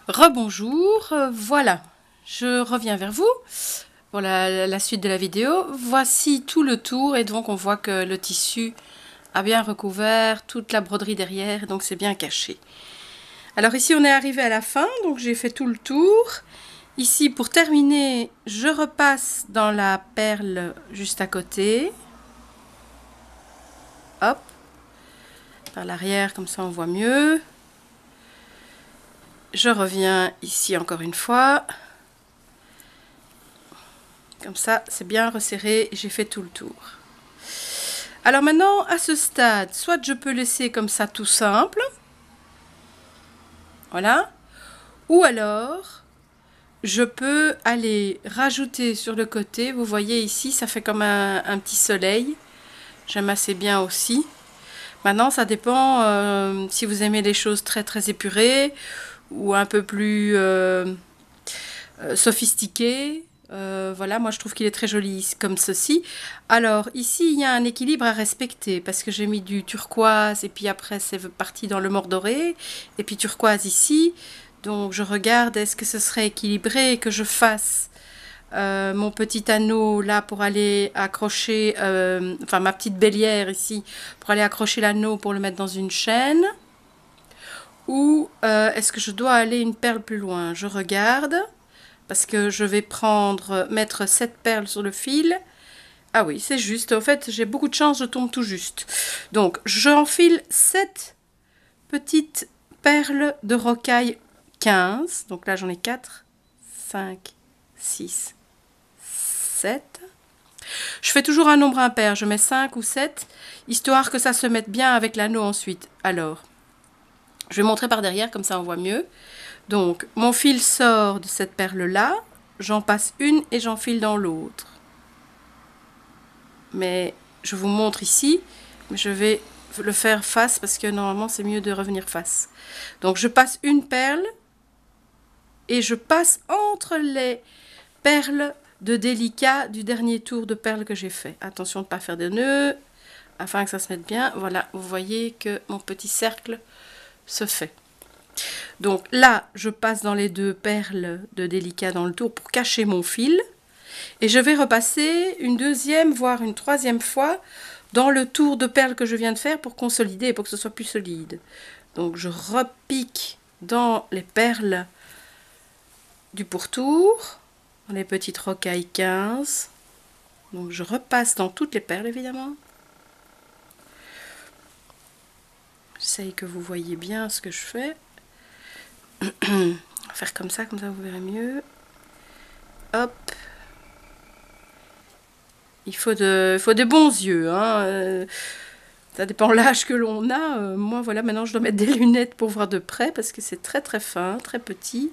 Rebonjour, voilà, je reviens vers vous pour la suite de la vidéo. Voici tout le tour et donc on voit que le tissu a bien recouvert toute la broderie derrière, donc c'est bien caché. Alors ici on est arrivé à la fin, donc j'ai fait tout le tour. Ici pour terminer, je repasse dans la perle juste à côté. Hop, par l'arrière comme ça on voit mieux. Je reviens ici encore une fois. Comme ça, c'est bien resserré, j'ai fait tout le tour. Alors maintenant, à ce stade, soit je peux laisser comme ça tout simple. Voilà. Ou alors, je peux aller rajouter sur le côté. Vous voyez ici, ça fait comme un petit soleil. J'aime assez bien aussi. Maintenant, ça dépend si vous aimez les choses très très épurées ou un peu plus sophistiquées. Voilà, moi je trouve qu'il est très joli comme ceci. Alors ici il y a un équilibre à respecter parce que j'ai mis du turquoise et puis après c'est parti dans le mordoré et puis turquoise ici. Donc je regarde est-ce que ce serait équilibré que je fasse mon petit anneau là pour aller accrocher, enfin ma petite bélière ici pour aller accrocher l'anneau pour le mettre dans une chaîne. Ou est-ce que je dois aller une perle plus loin? Je regarde. Parce que je vais mettre 7 perles sur le fil. Ah oui, c'est juste. En fait, j'ai beaucoup de chance, je tombe tout juste. Donc, j'enfile 7 petites perles de rocaille 15. Donc là, j'en ai 4, 5, 6, 7. Je fais toujours un nombre impair. Je mets 5 ou 7, histoire que ça se mette bien avec l'anneau ensuite. Alors, je vais montrer par derrière, comme ça on voit mieux. Donc, mon fil sort de cette perle-là, j'en passe une et j'enfile dans l'autre. Mais je vous montre ici, mais je vais le faire face parce que normalement c'est mieux de revenir face. Donc, je passe une perle et je passe entre les perles de délicat du dernier tour de perles que j'ai fait. Attention de ne pas faire de nœuds afin que ça se mette bien. Voilà, vous voyez que mon petit cercle se fait. Donc là, je passe dans les 2 perles de délicat dans le tour pour cacher mon fil. Et je vais repasser une deuxième, voire une troisième fois dans le tour de perles que je viens de faire pour consolider, pour que ce soit plus solide. Donc je repique dans les perles du pourtour, dans les petites rocailles 15. Donc je repasse dans toutes les perles évidemment. J'essaye que vous voyez bien ce que je fais. Faire comme ça vous verrez mieux. Hop. Il faut des bons yeux, hein. Ça dépend l'âge que l'on a. Moi voilà, maintenant je dois mettre des lunettes pour voir de près parce que c'est très très fin, très petit.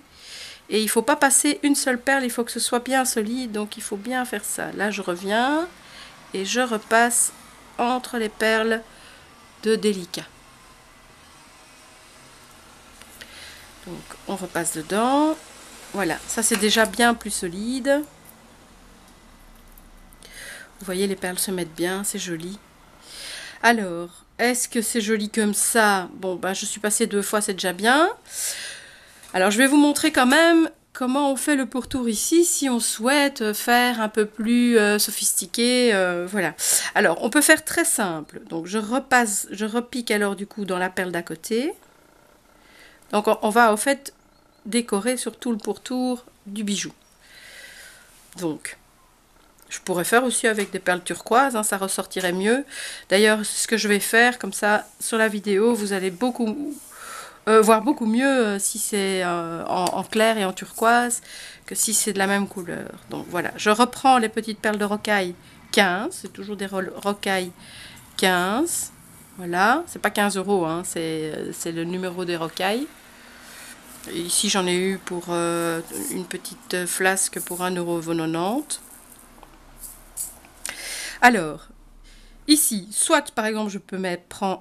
Et il ne faut pas passer une seule perle, il faut que ce soit bien solide, donc il faut bien faire ça. Là je reviens et je repasse entre les perles de délicat. Donc on repasse dedans. Voilà, ça c'est déjà bien plus solide. Vous voyez, les perles se mettent bien, c'est joli. Alors, est-ce que c'est joli comme ça? Bon, ben, je suis passée 2 fois, c'est déjà bien. Alors, je vais vous montrer quand même comment on fait le pourtour ici, si on souhaite faire un peu plus sophistiqué. Voilà. Alors, on peut faire très simple. Donc, je repique alors du coup dans la perle d'à côté. Donc on va en fait décorer sur tout le pourtour du bijou. Donc je pourrais faire aussi avec des perles turquoises, hein, ça ressortirait mieux. D'ailleurs c'est ce que je vais faire, comme ça sur la vidéo vous allez voir beaucoup mieux si c'est en clair et en turquoise que si c'est de la même couleur. Donc voilà, je reprends les petites perles de rocaille 15, c'est toujours des rocailles 15. Voilà, c'est pas 15 €, hein, c'est le numéro des rocailles. Et ici j'en ai eu pour une petite flasque pour 1,90 €. Alors, ici, soit par exemple je peux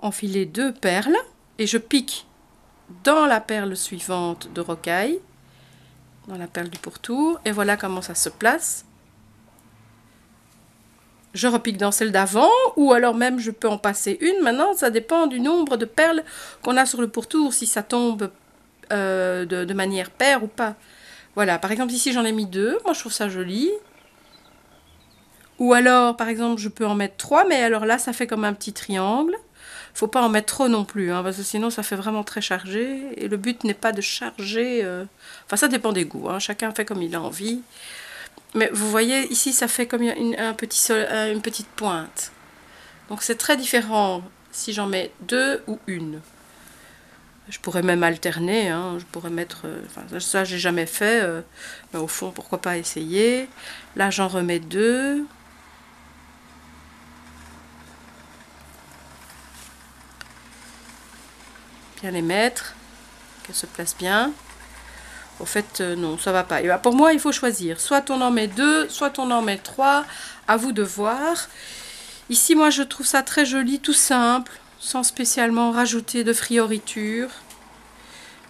enfiler 2 perles et je pique dans la perle suivante de rocaille, dans la perle du pourtour, et voilà comment ça se place. Je repique dans celle d'avant, ou alors même je peux en passer une. Maintenant, ça dépend du nombre de perles qu'on a sur le pourtour. Si ça tombe de manière paire ou pas. Voilà, par exemple ici j'en ai mis 2, moi je trouve ça joli. Ou alors par exemple je peux en mettre 3, mais alors là ça fait comme un petit triangle. Faut pas en mettre trop non plus, hein, parce que sinon ça fait vraiment très chargé. Et le but n'est pas de charger... Enfin ça dépend des goûts, hein, chacun fait comme il a envie. Mais vous voyez ici ça fait comme une petite pointe. Donc c'est très différent si j'en mets 2 ou une. Je pourrais même alterner, hein, je pourrais mettre... enfin, ça, j'ai jamais fait. Mais au fond, pourquoi pas essayer. Là, j'en remets 2. Bien les mettre. Qu'elles se placent bien. Au fait, non, ça va pas. Et bah, pour moi, il faut choisir. Soit on en met 2, soit on en met 3. À vous de voir. Ici, moi, je trouve ça très joli, tout simple. Sans spécialement rajouter de fioritures.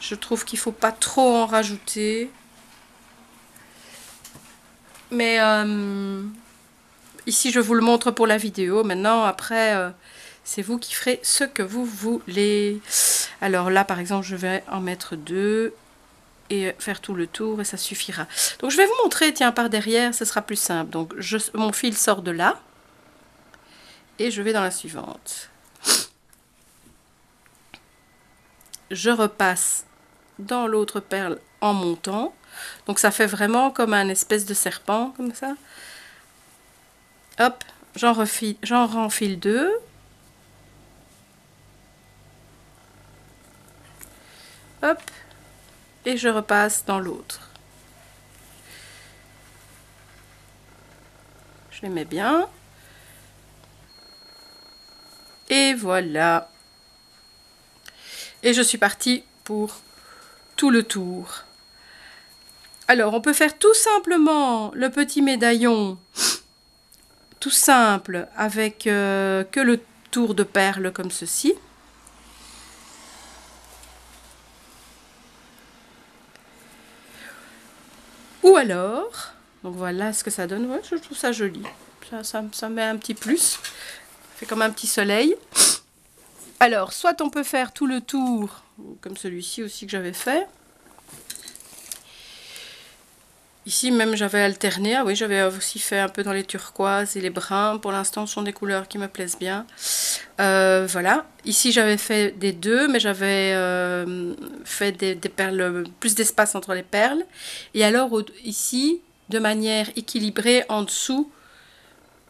Je trouve qu'il ne faut pas trop en rajouter. Mais ici, je vous le montre pour la vidéo. Maintenant, après, c'est vous qui ferez ce que vous voulez. Alors là, par exemple, je vais en mettre 2 et faire tout le tour et ça suffira. Donc, je vais vous montrer, tiens, par derrière, ce sera plus simple. Donc, mon fil sort de là et je vais dans la suivante. Je repasse dans l'autre perle en montant. Donc ça fait vraiment comme un espèce de serpent, comme ça. Hop, j'en renfile 2. Hop, et je repasse dans l'autre. Je les mets bien. Et voilà. Et je suis partie pour tout le tour. Alors, on peut faire tout simplement le petit médaillon, tout simple, avec que le tour de perles comme ceci. Ou alors, donc voilà ce que ça donne. Ouais, je trouve ça joli. Ça met un petit plus. Ça fait comme un petit soleil. Alors, soit on peut faire tout le tour, comme celui-ci aussi que j'avais fait. Ici même j'avais alterné, ah oui j'avais aussi fait un peu dans les turquoises et les bruns, pour l'instant ce sont des couleurs qui me plaisent bien. Voilà, ici j'avais fait des 2, mais j'avais fait des perles, plus d'espace entre les perles. Et alors ici, de manière équilibrée en dessous,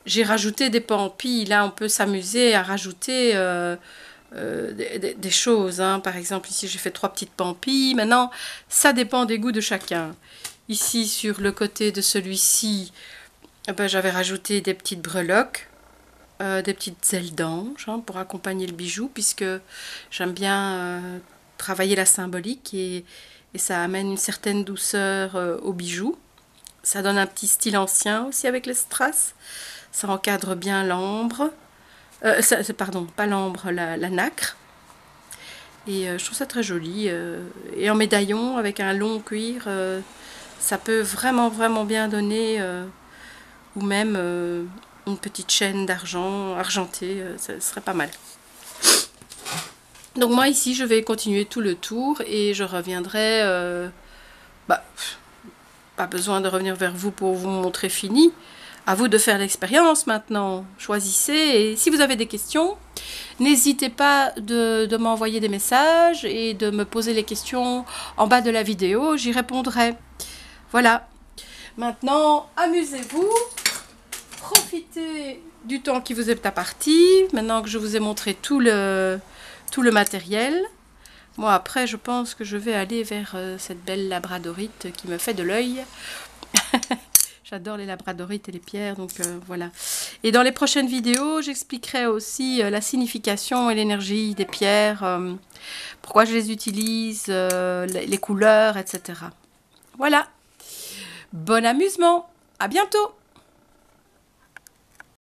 j'ai rajouté des pampilles. Là on peut s'amuser à rajouter des choses, hein. Par exemple ici j'ai fait 3 petites pampilles. Maintenant ça dépend des goûts de chacun. Ici, sur le côté de celui-ci, ben, j'avais rajouté des petites breloques, des petites ailes d'ange, hein, pour accompagner le bijou, puisque j'aime bien travailler la symbolique et ça amène une certaine douceur au bijou. Ça donne un petit style ancien aussi avec les strass. Ça encadre bien l'ambre. Pardon, pas l'ambre, la nacre. Et je trouve ça très joli. Et en médaillon, avec un long cuir... ça peut vraiment bien donner, ou même une petite chaîne d'argent argentée, ça serait pas mal. Donc moi ici je vais continuer tout le tour et je reviendrai, pas besoin de revenir vers vous pour vous montrer fini. À vous de faire l'expérience maintenant, choisissez et si vous avez des questions, n'hésitez pas de m'envoyer des messages et de me poser les questions en bas de la vidéo, j'y répondrai. Voilà, maintenant amusez-vous, profitez du temps qui vous est imparti, maintenant que je vous ai montré tout le matériel. Moi après je pense que je vais aller vers cette belle labradorite qui me fait de l'œil. J'adore les labradorites et les pierres, donc voilà. Et dans les prochaines vidéos, j'expliquerai aussi la signification et l'énergie des pierres, pourquoi je les utilise, les couleurs, etc. Voilà. Bon amusement, à bientôt!